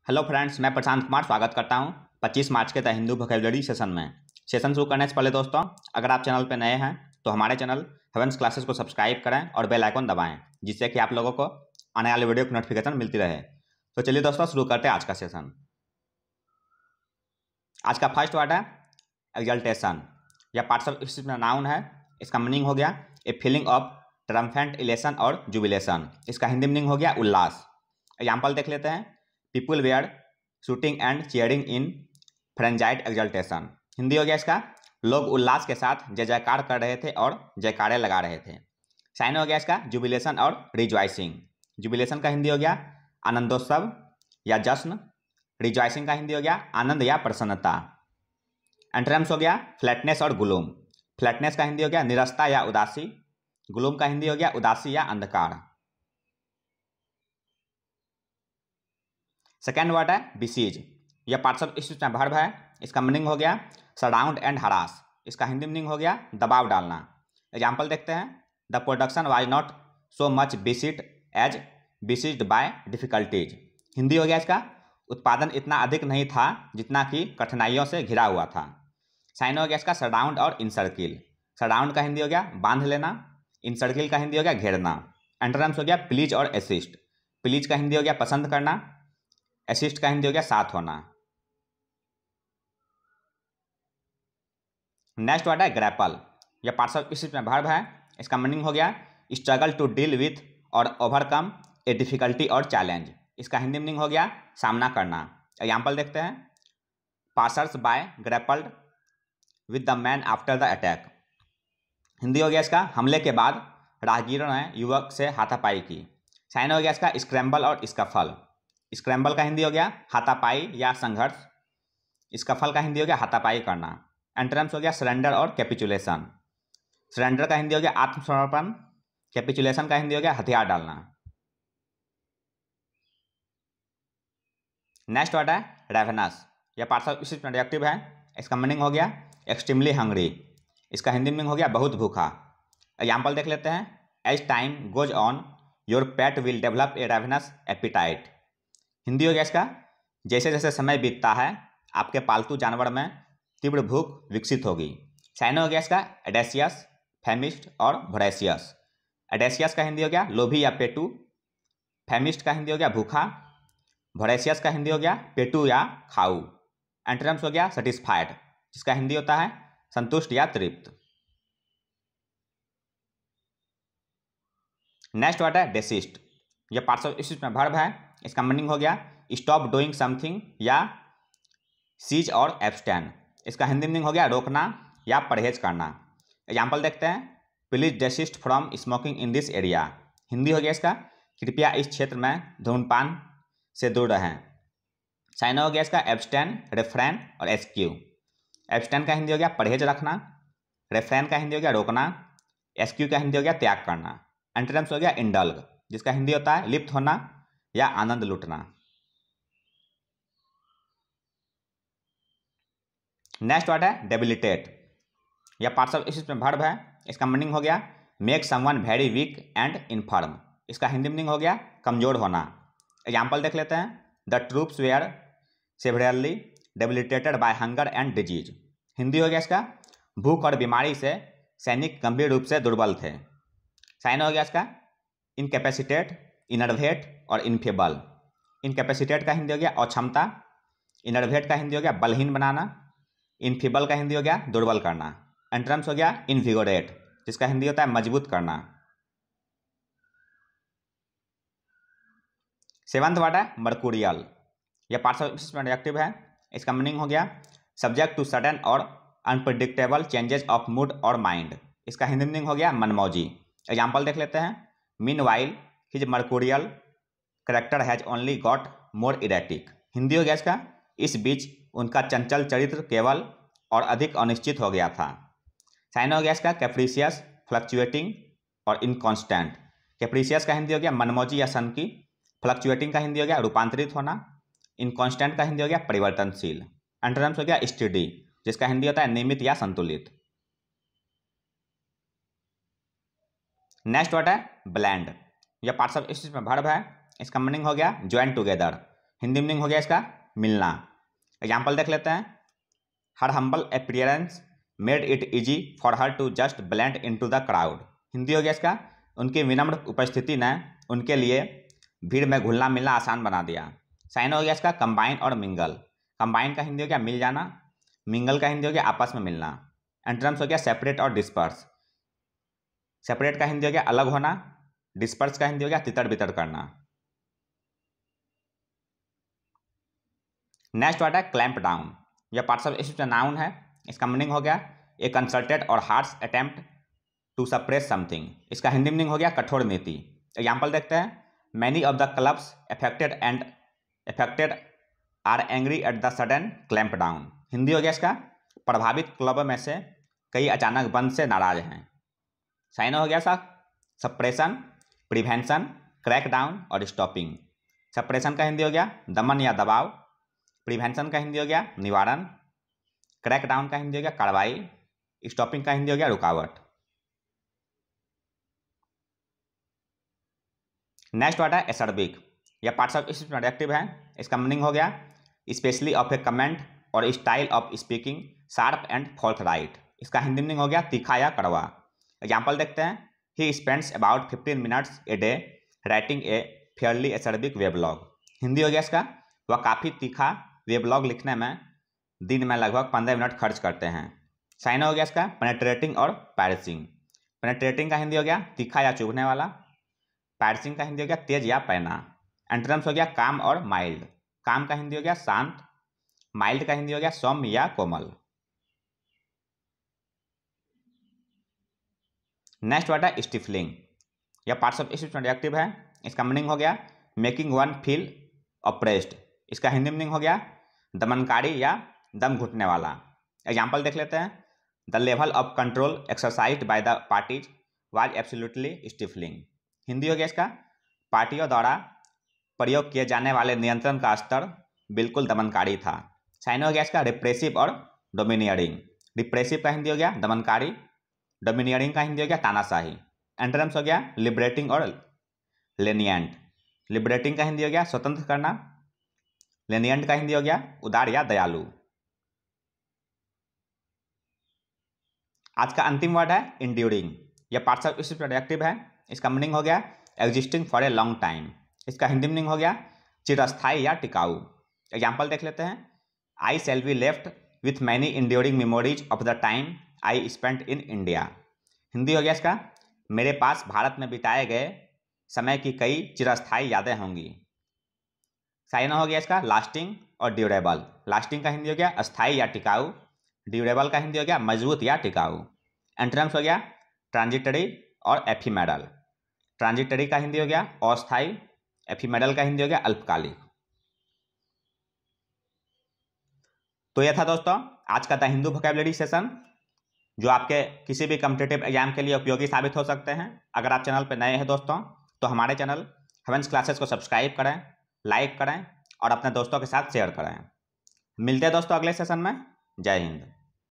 Hello friends, मैं प्रशांत कुमार स्वागत करता हूं 25 मार्च के द हिंदू वोकैबुलरी सेशन में। सेशन शुरू करने से पहले दोस्तों, अगर आप चैनल पर नए हैं तो हमारे चैनल हेवंस क्लासेस को सब्सक्राइब करें और बेल आइकन दबाएं, जिससे कि आप लोगों को आने वाले वीडियो की नोटिफिकेशन मिलती रहे। तो चलिए दोस्तों, शुरू करते हैं आज का सेशन। आज का फर्स्ट वर्ड है एक्सल्टेशन। यह पार्ट्स ऑफ स्पीच में नाउन है। इसका मीनिंग हो गया ए फीलिंग ऑफ ट्रम्फेंट इलेशन और जुबिलेशन। इसका हिंदी मीनिंग हो गया उल्लास। एग्जाम्पल देख लेते हैं। People were shooting and cheering in frenzied exultation. Hindi हो गया इसका, लोग उल्लास के साथ जय जयकार कर रहे थे और जयकारे लगा रहे थे। साइन हो गया इसका जुबिलेशन और रिजॉइसिंग। जुबिलेशन का हिंदी हो गया आनंदोत्सव या जश्न। रिजॉइसिंग का हिंदी हो गया आनंद या प्रसन्नता। एंटोनिम्स हो गया फ्लैटनेस और ग्लूम। फ्लैटनेस का हिंदी हो गया निरस्ता या उदासी। ग्लूम का हिंदी हो गया उदासी या अंधकार। सेकेंड वर्ड है बिसीज। यह पार्ट्स ऑफ स्पीच में वर्ब है। इसका मीनिंग हो गया सराउंड एंड हरास। इसका हिंदी मीनिंग हो गया दबाव डालना। एग्जाम्पल देखते हैं। The production was not so much beset as beset by difficulties. Hindi हो गया इसका, उत्पादन इतना अधिक नहीं था जितना कि कठिनाइयों से घिरा हुआ था। साइन हो गया इसका सराउंड और इनसर्किल। सराउंड का हिंदी हो गया बांध लेना। इनसर्किल का हिंदी हो गया घेरना। एंटोनिम्स हो गया प्लीज और असिस्ट। प्लीज का हिंदी हो गया पसंद करना। असिस्ट का हिंदी हो गया साथ होना। नेक्स्ट वर्ड है ग्रैपल। यह पार्ट्स ऑफ स्पीच में वर्ब है। इसका मीनिंग हो गया स्ट्रगल टू डील विथ और ओवरकम ए डिफिकल्टी और चैलेंज। इसका हिंदी मीनिंग हो गया सामना करना। एग्जाम्पल देखते हैं। Passers bye grappled with the man after the attack. Hindi हो गया इसका हमले के बाद राहगीरों ने युवक से हाथापाई की। साइन हो गया इसका स्क्रैम्बल और स्कफल। स्क्रैम्बल का हिंदी हो गया हाथापाई या संघर्ष। स्कफल का हिंदी हो गया हाथापाई करना। एंटोनिम्स हो गया सरेंडर और कैपिचुलेशन। सरेंडर का हिंदी हो गया आत्मसमर्पण। कैपिचुलेशन का हिंदी हो गया हथियार डालना। नेक्स्ट वर्ड है रेवेनस। यह पार्ट्स ऑफ स्पीच में एडजेक्टिव है। इसका मीनिंग हो गया एक्सट्रीमली हंग्री। इसका हिंदी मीनिंग हो गया बहुत भूखा। एग्जाम्पल देख लेते हैं। As time goes on your pet will develop a ravenous appetite. Hindi हो गया इसका, जैसे जैसे समय बीतता है आपके पालतू जानवर में तीव्र भूख विकसित होगी। साइन हो गया इसका एडेसियस, फेमिस्ट और वोरेशियस। एडेसियस का हिंदी हो गया लोभी या पेटू। फेमिस्ट का हिंदी हो गया भूखा। वोरेशियस का हिंदी हो गया पेटू या खाऊ। एंटोनिम्स हो गया सेटिस्फाइड, जिसका हिंदी होता है संतुष्ट या तृप्त। नेक्स्ट वर्ड है डेसिस्ट। यह पार्ट्स ऑफ स्पीच में वर्ब है। इसका मीनिंग हो गया स्टॉप डूइंग समथिंग या सीज और एब्सटेन। इसका हिंदी मीनिंग हो गया रोकना या परहेज करना। एग्जाम्पल देखते हैं। Please desist from smoking in this area. Hindi हो गया इसका कृपया इस क्षेत्र में धूम्रपान से दूर रहें। साइन हो गया इसका एब्सटेन, रेफ्रेन और एस्क्यू। एब्सटेन का हिंदी हो गया परहेज रखना। रेफ्रेन का हिंदी हो गया रोकना। एस्क्यू का हिंदी हो गया त्याग करना। एंटोनिम्स हो गया इंडल्ग, जिसका हिंदी होता है लिप्त होना या आनंद लूटना। नेक्स्ट वर्ड है डेबिलिटेट। यह पार्ट्स ऑफ स्पीच में वर्ब है। इसका मीनिंग हो गया make someone very weak and inform. इसका हिंदी मीनिंग हो गया कमजोर होना। एग्जाम्पल देख लेते हैं। The troops were severely debilitated by hunger and disease. Hindi हो गया इसका भूख और बीमारी से सैनिक गंभीर रूप से दुर्बल थे। साइन हो गया इसका इनकैपेसिटेट, इनर्वेट और इनफेबल। इनकैपेसिटेट का हिंदी हो गया अक्षमता। इनर्वेट का हिंदी हो गया बलहीन बनाना। इनफेबल का हिंदी हो गया दुर्बल करना। एंटोनिम्स हो गया इनविगोरेट, जिसका हिंदी होता है मजबूत करना। सेवंथ वर्ड है मर्कुरियल। यह पार्ट्स ऑफ स्पीच में एडजेक्टिव है। इसका मीनिंग हो गया सब्जेक्ट टू सडन और अनप्रिडिक्टेबल चेंजेस ऑफ मूड और माइंड। इसका हिंदी मीनिंग हो गया मनमौजी। एग्जाम्पल देख लेते हैं। Meanwhile his mercurial character has only got more erratic. Hindi हो गया इसका इस बीच उनका चंचल चरित्र केवल और अधिक अनिश्चित हो गया था। साइन हो गया इसका कैप्रिसियस, फ्लक्चुएटिंग और इनकॉन्स्टेंट। कैप्रिसियस का हिंदी हो गया मनमौजी या सनकी। फ्लक्चुएटिंग का हिंदी हो गया रूपांतरित होना। इनकॉन्स्टेंट का हिंदी हो गया परिवर्तनशील। एंटोनिम्स हो गया स्टेडी, जिसका हिंदी होता है नियमित या संतुलित। नेक्स्ट वर्ड है ब्लेंड। यह पार्ट्स ऑफ स्पीच में वर्ब है। इसका मीनिंग हो गया ज्वाइन टुगेदर। हिंदी मीनिंग हो गया इसका मिलना। एग्जाम्पल देख लेते हैं। Her humble appearance made it easy for her to just blend into the crowd. Hindi हो गया इसका उनकी विनम्र उपस्थिति ने उनके लिए भीड़ में घुलना मिलना आसान बना दिया। साइन हो गया इसका कंबाइन और मिंगल। कंबाइन का हिंदी हो गया मिल जाना, मिंगल का हिंदी हो गया आपस में मिलना। एंटोनिम्स हो गया सेपरेट और डिस्पर्स। सेपरेट का हिंदी हो गया अलग होना, डिस्पर्स का हिंदी हो गया तितर बितर करना। नेक्स्ट वर्ड है क्लैंप डाउन। यह पार्ट्स ऑफ स्पीच नाउन है। इसका मीनिंग हो गया ए कंसर्टेड और harsh attempt to suppress something. इसका हिंदी मीनिंग हो गया कठोर नीति। एग्जाम्पल देखते हैं। Many of the clubs affected are angry at the sudden clamp down. Hindi हो गया इसका प्रभावित क्लबों में से कई अचानक बंद से नाराज हैं। साइन हो गया सप्रेशन, प्रिवेंशन, क्रैक डाउन और स्टॉपिंग। सप्रेशन का हिंदी हो गया दमन या दबाव, प्रिवेंशन का हिंदी हो गया निवारण, क्रैक डाउन का हिंदी हो गया कार्रवाई, स्टॉपिंग का हिंदी हो गया रुकावट। नेक्स्ट वर्ड है एसर्बिक। यह पार्ट्स ऑफ स्पीच में एडजेक्टिव है। इसका मीनिंग हो गया स्पेशली ऑफ ए कमेंट और style of speaking sharp and forthright. इसका हिंदी मीनिंग हो गया तीखा या कड़वा। एग्जाम्पल देखते हैं। He spends about 15 minutes a day writing a fairly acerbic weblog. Hindi हो गया इसका वह काफ़ी तीखा वेबलॉग लिखने में दिन में लगभग 15 मिनट खर्च करते हैं। साइन हो गया इसका पेनेट्रेटिंग और पैरसिंग। पेनेट्रेटिंग का हिंदी हो गया तीखा या चुभने वाला, पैरसिंग का हिंदी हो गया तेज या पैना। एंटोनिम्स हो गया काम और माइल्ड। काम का हिंदी हो गया शांत, माइल्ड का हिंदी हो गया सौम्य या कोमल। नेक्स्ट वर्ड है स्टिफलिंग। यह पार्ट्स ऑफ स्पीच में एडजेक्टिव है। इसका मीनिंग हो गया मेकिंग वन फील ऑप्रेस्ड। इसका हिंदी मीनिंग हो गया दमनकारी या दम घुटने वाला। एग्जाम्पल देख लेते हैं। The level of control exercised by the parties was absolutely stifling. Hindi हो गया इसका पार्टियों द्वारा प्रयोग किए जाने वाले नियंत्रण का स्तर बिल्कुल दमनकारी था। साइन हो गया इसका रिप्रेसिव और डोमिनियरिंग। रिप्रेसिव का हिंदी हो गया दमनकारी, डोमिनियरिंग का हिंदी हो गया तानाशाही। एंटोनिम्स हो गया लिबरेटिंग और लेनिएंट। लिबरेटिंग का हिंदी हो गया स्वतंत्र करना, लेनिएंट का हिंदी हो गया उदार या दयालु। आज का अंतिम वर्ड है इंड्यूरिंग। यह पार्ट्स ऑफ स्पीच एडजेक्टिव है। इसका मीनिंग हो गया existing for a long time. इसका हिंदी मीनिंग हो गया चिरस्थायी या टिकाऊ। एग्जाम्पल देख लेते हैं। I shall be left with many enduring memories of the time I spent in India. Hindi हो गया इसका मेरे पास भारत में बिताए गए समय की कई चिरस्थायी यादें होंगी। साइन हो गया इसका लास्टिंग और ड्यूरेबल। लास्टिंग का हिंदी हो गया अस्थायी या टिकाऊ, ड्यूरेबल का हिंदी हो गया मजबूत या टिकाऊ। एंटोनिम्स हो गया ट्रांजिटरी और एफिमेरल। ट्रांजिटरी का हिंदी हो गया अस्थायी, एफिमेरल का हिंदी हो गया अल्पकालिक। तो यह था दोस्तों आज का द हिंदू वोकैबुलरी सेशन, जो आपके किसी भी कॉम्पिटिटिव एग्जाम के लिए उपयोगी साबित हो सकते हैं। अगर आप चैनल पर नए हैं दोस्तों तो हमारे चैनल हेवेंस क्लासेस को सब्सक्राइब करें, लाइक करें और अपने दोस्तों के साथ शेयर करें। मिलते हैं दोस्तों अगले सेशन में। जय हिंद।